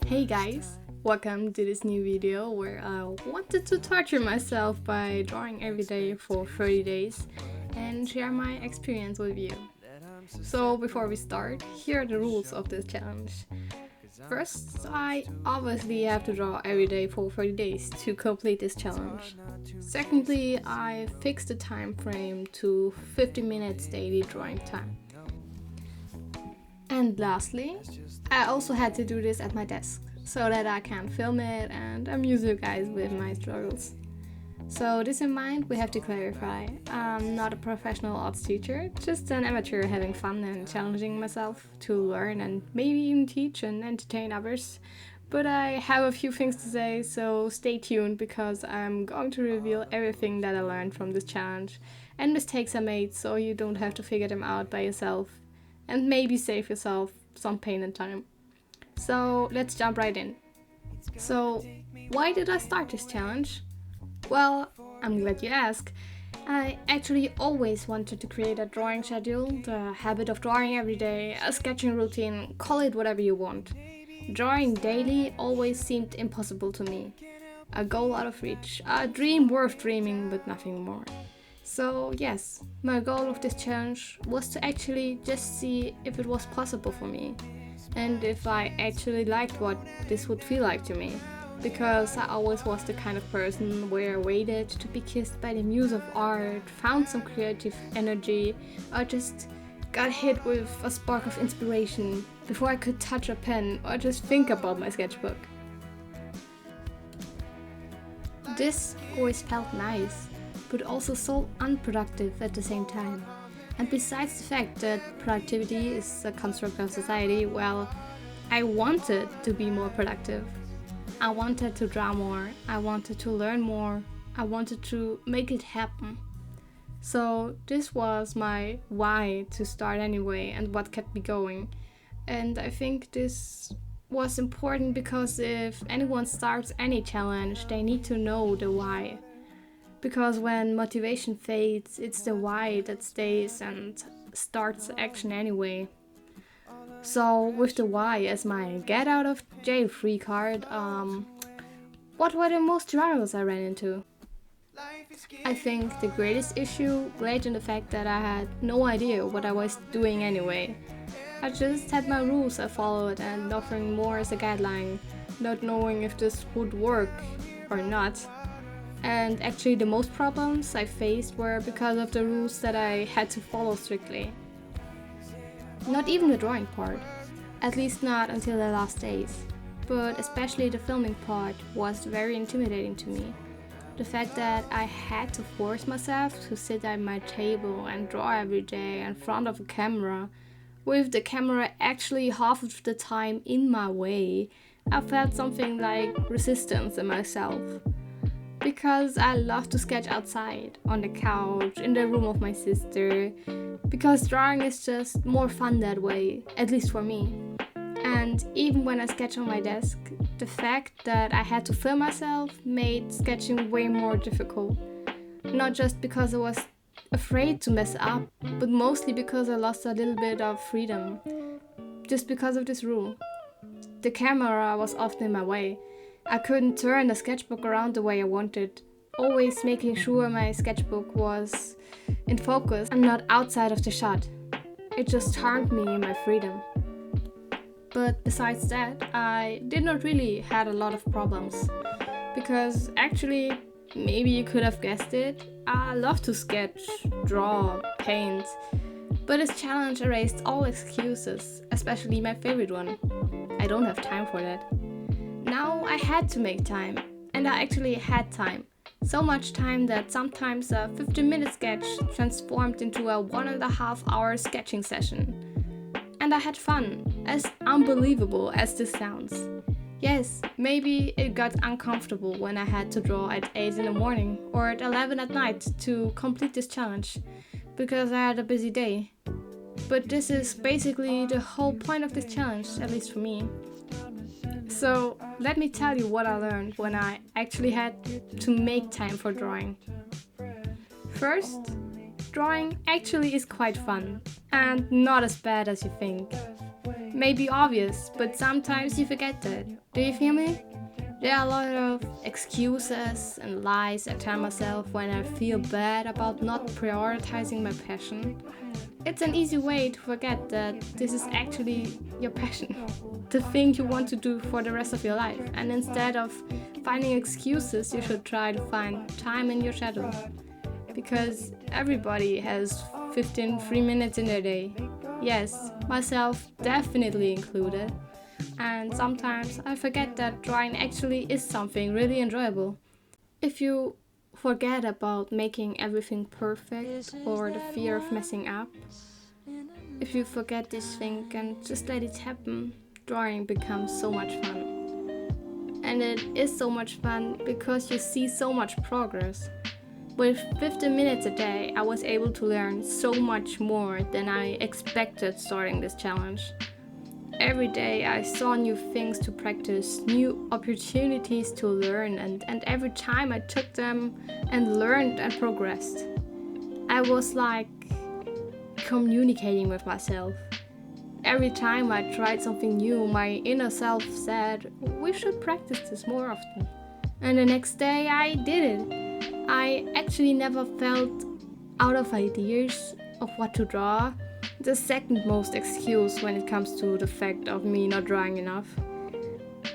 Hey guys, welcome to this new video where I wanted to torture myself by drawing every day for 30 days and share my experience with you. So before we start, here are the rules of this challenge. First, I obviously have to draw every day for 30 days to complete this challenge. Secondly, I fixed the time frame to 50 minutes daily drawing time. And lastly, I also had to do this at my desk so that I can film it and amuse you guys with my struggles. So this in mind, we have to clarify, I'm not a professional arts teacher, just an amateur having fun and challenging myself to learn and maybe even teach and entertain others. But I have a few things to say, so stay tuned because I'm going to reveal everything that I learned from this challenge and mistakes I made so you don't have to figure them out by yourself and maybe save yourself some pain and time. So let's jump right in. So why did I start this challenge? Well, I'm glad you asked. I actually always wanted to create a drawing schedule, the habit of drawing every day, a sketching routine, call it whatever you want. Drawing daily always seemed impossible to me. A goal out of reach, a dream worth dreaming, but nothing more. So yes, my goal of this challenge was to actually just see if it was possible for me and if I actually liked what this would feel like to me. Because I always was the kind of person where I waited to be kissed by the muse of art, found some creative energy, or just got hit with a spark of inspiration before I could touch a pen or just think about my sketchbook. This always felt nice, but also so unproductive at the same time. And besides the fact that productivity is a construct of society, well, I wanted to be more productive. I wanted to draw more, I wanted to learn more, I wanted to make it happen. So this was my why to start anyway and what kept me going. And I think this was important because if anyone starts any challenge, they need to know the why. Because when motivation fades, it's the why that stays and starts action anyway. So with the why as my get out of jail free card, what were the most struggles I ran into? I think the greatest issue lay in the fact that I had no idea what I was doing anyway. I just had my rules I followed and nothing more as a guideline, not knowing if this would work or not. And actually the most problems I faced were because of the rules that I had to follow strictly. Not even the drawing part, at least not until the last days, but especially the filming part was very intimidating to me. The fact that I had to force myself to sit at my table and draw every day in front of a camera, with the camera actually half of the time in my way, I felt something like resistance in myself. Because I love to sketch outside, on the couch, in the room of my sister, because drawing is just more fun that way, at least for me. And even when I sketch on my desk, the fact that I had to film myself made sketching way more difficult. Not just because I was afraid to mess up, but mostly because I lost a little bit of freedom, just because of this rule. The camera was often in my way. I couldn't turn the sketchbook around the way I wanted, always making sure my sketchbook was in focus and not outside of the shot. It just harmed me in my freedom. But besides that, I did not really had a lot of problems. Because actually, maybe you could have guessed it, I love to sketch, draw, paint. But this challenge erased all excuses, especially my favorite one. I don't have time for that. Now I had to make time, and I actually had time. So much time that sometimes a 15-minute sketch transformed into a 1.5 hour sketching session. And I had fun, as unbelievable as this sounds. Yes, maybe it got uncomfortable when I had to draw at 8 in the morning or at 11 at night to complete this challenge, because I had a busy day. But this is basically the whole point of this challenge, at least for me. So let me tell you what I learned when I actually had to make time for drawing. First, drawing actually is quite fun and not as bad as you think. may be obvious, but sometimes you forget that. Do you feel me? There are a lot of excuses and lies I tell myself when I feel bad about not prioritizing my passion. It's an easy way to forget that this is actually your passion, the thing you want to do for the rest of your life. And instead of finding excuses, you should try to find time in your schedule. Because everybody has 15 free minutes in their day. Yes, myself definitely included. And sometimes I forget that drawing actually is something really enjoyable. If you forget about making everything perfect or the fear of messing up, if you forget this thing and just let it happen, drawing becomes so much fun. And it is so much fun because you see so much progress. With 15 minutes a day, I was able to learn so much more than I expected starting this challenge. Every day I saw new things to practice, new opportunities to learn, and every time I took them and learned and progressed, I was like communicating with myself. Every time I tried something new, my inner self said, we should practice this more often. And the next day I did it. I actually never felt out of ideas of what to draw. The second most excuse when it comes to the fact of me not drawing enough.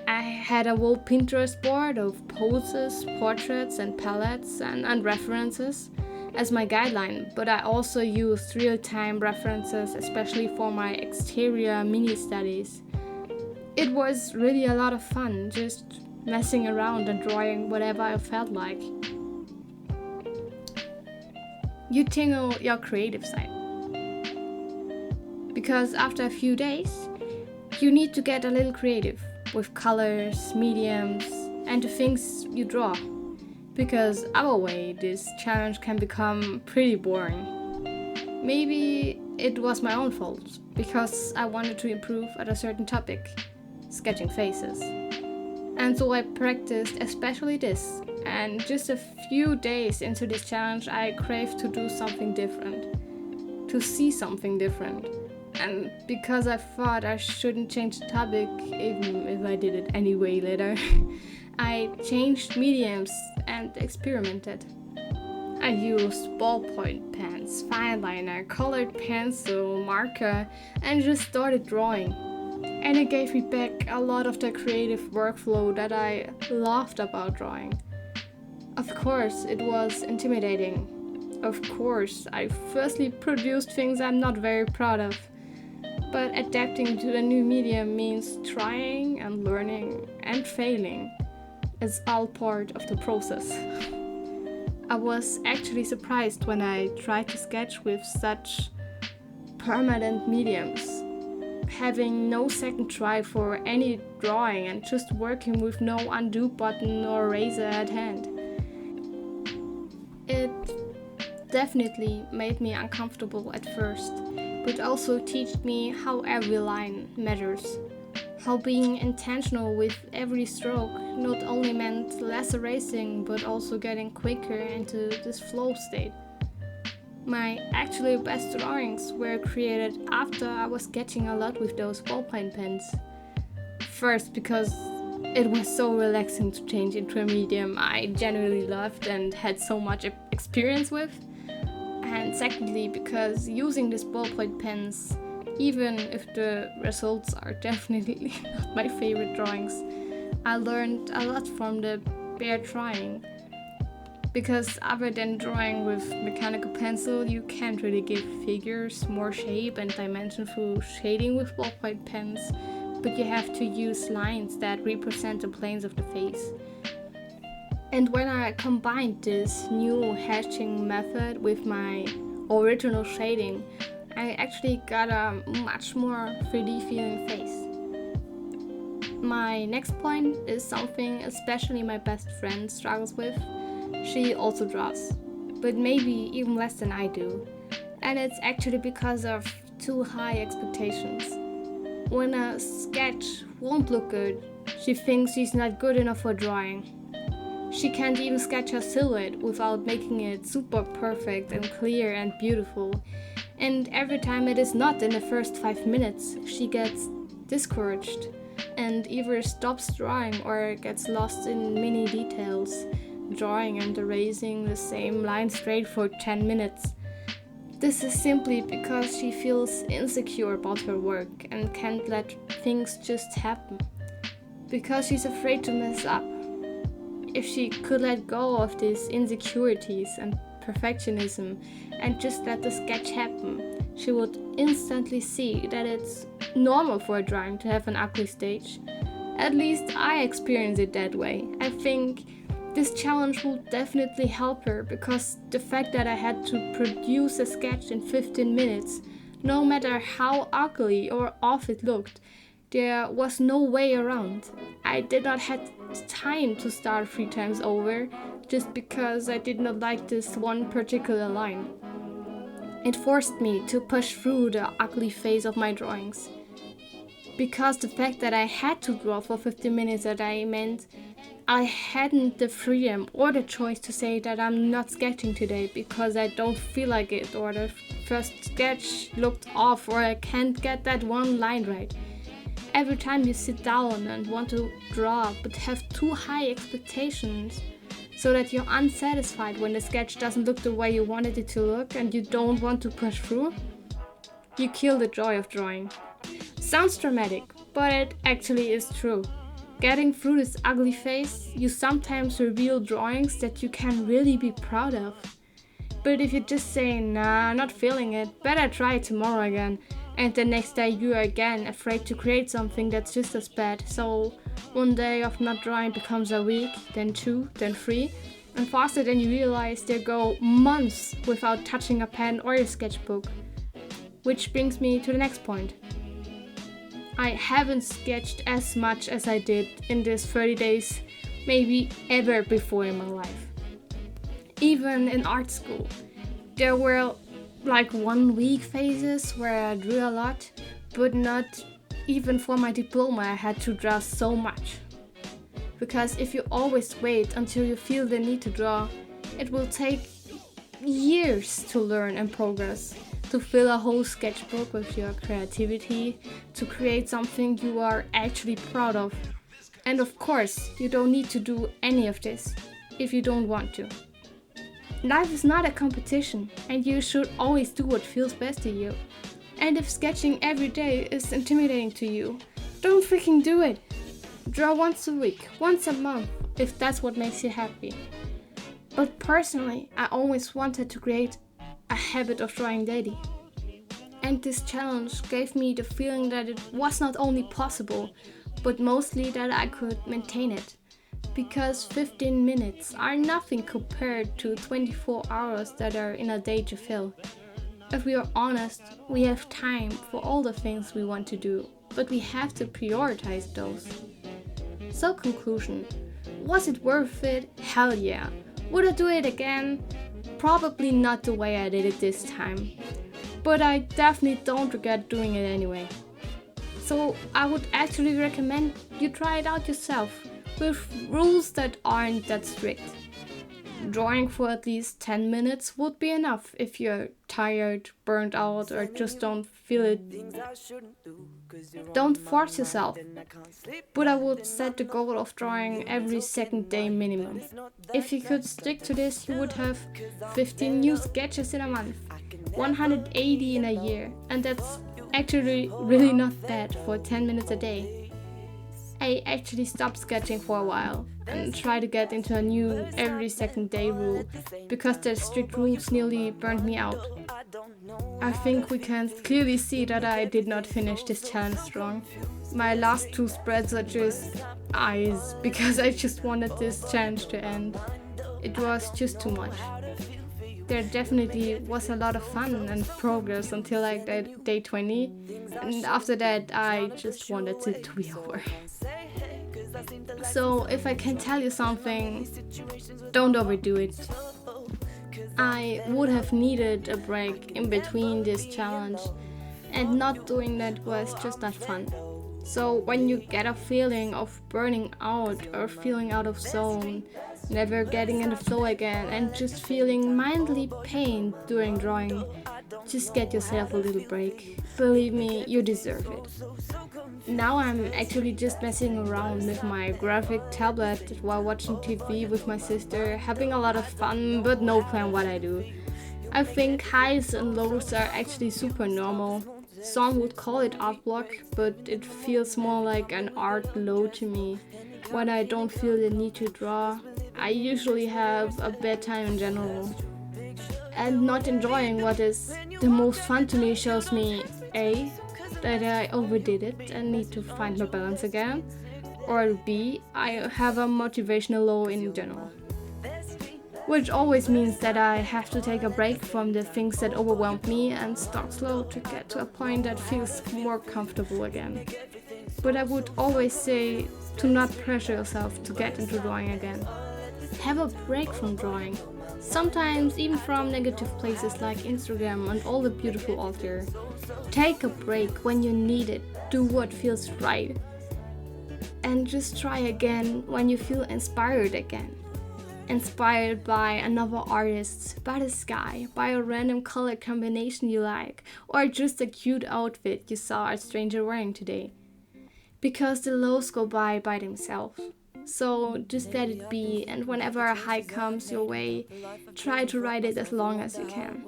I had a whole Pinterest board of poses, portraits and palettes and references as my guideline, but I also used real-time references, especially for my exterior mini studies. It was really a lot of fun, just messing around and drawing whatever I felt like. You tingle your creative side. Because after a few days, you need to get a little creative with colors, mediums, and the things you draw. Because otherwise, this challenge can become pretty boring. Maybe it was my own fault, because I wanted to improve at a certain topic, sketching faces. And so I practiced especially this, and just a few days into this challenge, I craved to do something different, to see something different. And because I thought I shouldn't change the topic, even if I did it anyway later, I changed mediums and experimented. I used ballpoint pens, fine liner, colored pencil, marker, and just started drawing. And it gave me back a lot of the creative workflow that I loved about drawing. Of course, it was intimidating. Of course, I firstly produced things I'm not very proud of. But adapting to the new medium means trying and learning and failing. It's all part of the process. I was actually surprised when I tried to sketch with such permanent mediums, having no second try for any drawing and just working with no undo button or eraser at hand. It definitely made me uncomfortable at first, but also taught me how every line matters. How being intentional with every stroke not only meant less erasing, but also getting quicker into this flow state. My actually best drawings were created after I was sketching a lot with those ballpoint pens. First, because it was so relaxing to change into a medium I genuinely loved and had so much experience with. And secondly, because using these ballpoint pens, even if the results are definitely not my favorite drawings, I learned a lot from the bare trying. Because other than drawing with mechanical pencil, you can't really give figures more shape and dimension through shading with ballpoint pens, but you have to use lines that represent the planes of the face. And when I combined this new hatching method with my original shading, I actually got a much more 3D feeling face. My next point is something especially my best friend struggles with. She also draws, but maybe even less than I do. And it's actually because of too high expectations. When a sketch won't look good, she thinks she's not good enough for drawing. She can't even sketch her silhouette without making it super perfect and clear and beautiful. And every time it is not in the first 5 minutes, she gets discouraged and either stops drawing or gets lost in mini details, drawing and erasing the same line straight for 10 minutes. This is simply because she feels insecure about her work and can't let things just happen. Because she's afraid to mess up. If she could let go of these insecurities and perfectionism and just let the sketch happen, she would instantly see that it's normal for a drawing to have an ugly stage. At least I experience it that way. I think this challenge will definitely help her because the fact that I had to produce a sketch in 15 minutes, no matter how ugly or off it looked, there was no way around. I did not have time to start 3 times over just because I did not like this one particular line. It forced me to push through the ugly phase of my drawings. Because the fact that I had to draw for 15 minutes a day meant I hadn't the freedom or the choice to say that I'm not sketching today because I don't feel like it, or the first sketch looked off, or I can't get that one line right. Every time you sit down and want to draw but have too high expectations so that you're unsatisfied when the sketch doesn't look the way you wanted it to look and you don't want to push through, you kill the joy of drawing. Sounds dramatic, but it actually is true. Getting through this ugly phase, you sometimes reveal drawings that you can really be proud of. But if you just say, nah, not feeling it, better try it tomorrow again, and the next day you are again afraid to create something that's just as bad, so one day of not drawing becomes a week, then 2, then 3, and faster than you realize there go months without touching a pen or a sketchbook. Which brings me to the next point. I haven't sketched as much as I did in these 30 days, maybe ever before in my life. Even in art school, there were like 1 week phases where I drew a lot, but not even for my diploma I had to draw so much. Because if you always wait until you feel the need to draw, it will take years to learn and progress. To fill a whole sketchbook with your creativity, to create something you are actually proud of. And of course, you don't need to do any of this if you don't want to. Life is not a competition, and you should always do what feels best to you. And if sketching every day is intimidating to you, don't freaking do it. Draw once a week, once a month, if that's what makes you happy. But personally, I always wanted to create a habit of drawing daily. And this challenge gave me the feeling that it was not only possible, but mostly that I could maintain it. Because 15 minutes are nothing compared to 24 hours that are in a day to fill. If we are honest, we have time for all the things we want to do, but we have to prioritize those. So conclusion, was it worth it? Hell yeah. Would I do it again? Probably not the way I did it this time, but I definitely don't regret doing it anyway. So I would actually recommend you try it out yourself, with rules that aren't that strict. Drawing for at least 10 minutes would be enough if you're tired, burnt out, or just don't feel it. Don't force yourself, but I would set the goal of drawing every second day minimum. If you could stick to this, you would have 15 new sketches in a month, 180 in a year, and that's actually really not bad for 10 minutes a day. I actually stopped sketching for a while and tried to get into a new every second day rule because the strict rules nearly burned me out. I think we can clearly see that I did not finish this challenge strong. My last 2 spreads are just eyes because I just wanted this challenge to end. It was just too much. There definitely was a lot of fun and progress until like day 20, and after that I just wanted it to be over. So if I can tell you something, don't overdo it. I would have needed a break in between this challenge, and not doing that was just not fun. So when you get a feeling of burning out or feeling out of zone, never getting in the flow again, and just feeling mildly pain during drawing, just get yourself a little break. Believe me, you deserve it. Now I'm actually just messing around with my graphic tablet while watching TV with my sister, having a lot of fun, but no plan what I do. I think highs and lows are actually super normal. Some would call it art block, but it feels more like an art low to me. When I don't feel the need to draw, I usually have a bad time in general. And not enjoying what is the most fun to me shows me A, that I overdid it and need to find my balance again, or B, I have a motivational low in general. Which always means that I have to take a break from the things that overwhelm me and start slow to get to a point that feels more comfortable again. But I would always say to not pressure yourself to get into drawing again. Have a break from drawing. Sometimes even from negative places like Instagram and all the beautiful out there. Take a break when you need it. Do what feels right. And just try again when you feel inspired again. Inspired by another artist, by the sky, by a random color combination you like, or just a cute outfit you saw a stranger wearing today. Because the lows go by themselves. So just let it be, and whenever a high comes your way, try to ride it as long as you can.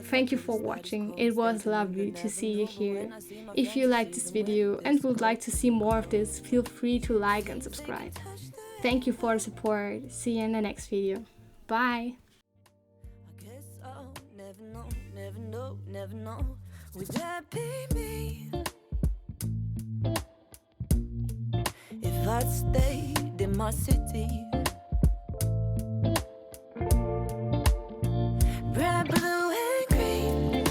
Thank you for watching, it was lovely to see you here. If you liked this video and would like to see more of this, feel free to like and subscribe. Thank you for the support, see you in the next video. Bye! I guess I'll never know, would that be me? If I'd stayed in my city, red, blue and green,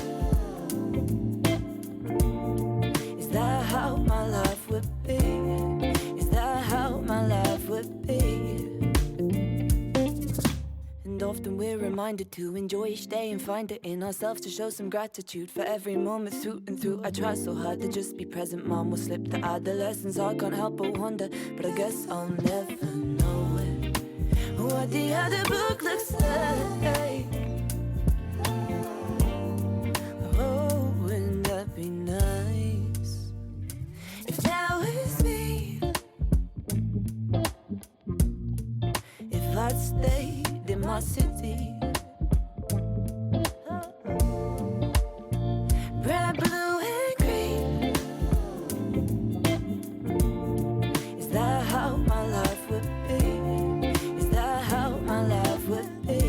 is that how my life would be? Is that how my life would be? And often we're reminded to enjoy each day and find it in ourselves to show some gratitude for every moment through and through. I try so hard to just be present, mom will slip to adolescence. I can't help but wonder, but I guess I'll never know it, what the other book looks like. Oh, wouldn't that be nice if that was me? If I'd stayed in my city, red, blue and green, is that how my life would be? Is that how my life would be?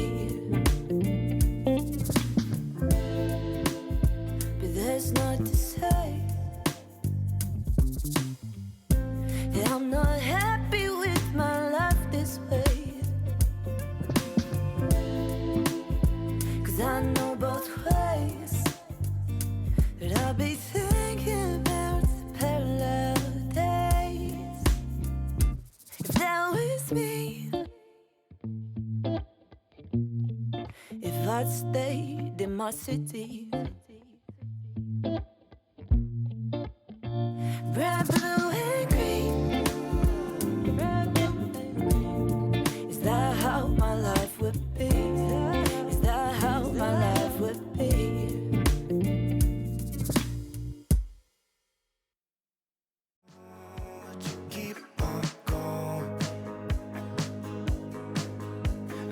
But there's not to say that I'm not happy with my life this way. I know both ways, that I'll be thinking about the parallel days. If that was me, if I'd stayed in my city, red, blue and green, is that how my life would be? Is that how my life would be? But you keep on going.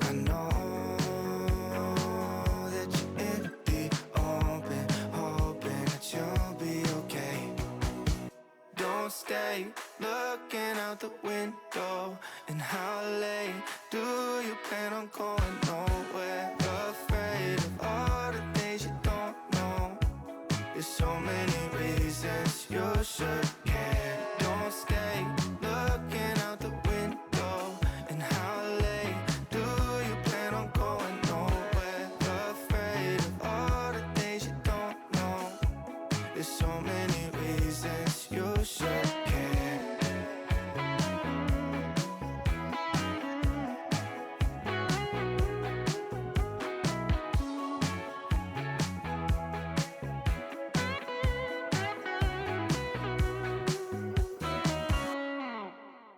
I know that you're in the open, hoping that you'll be okay. Don't stay looking out the window. And how late do you plan on going? Nowhere, afraid of all the things you don't know. There's so many reasons you should care.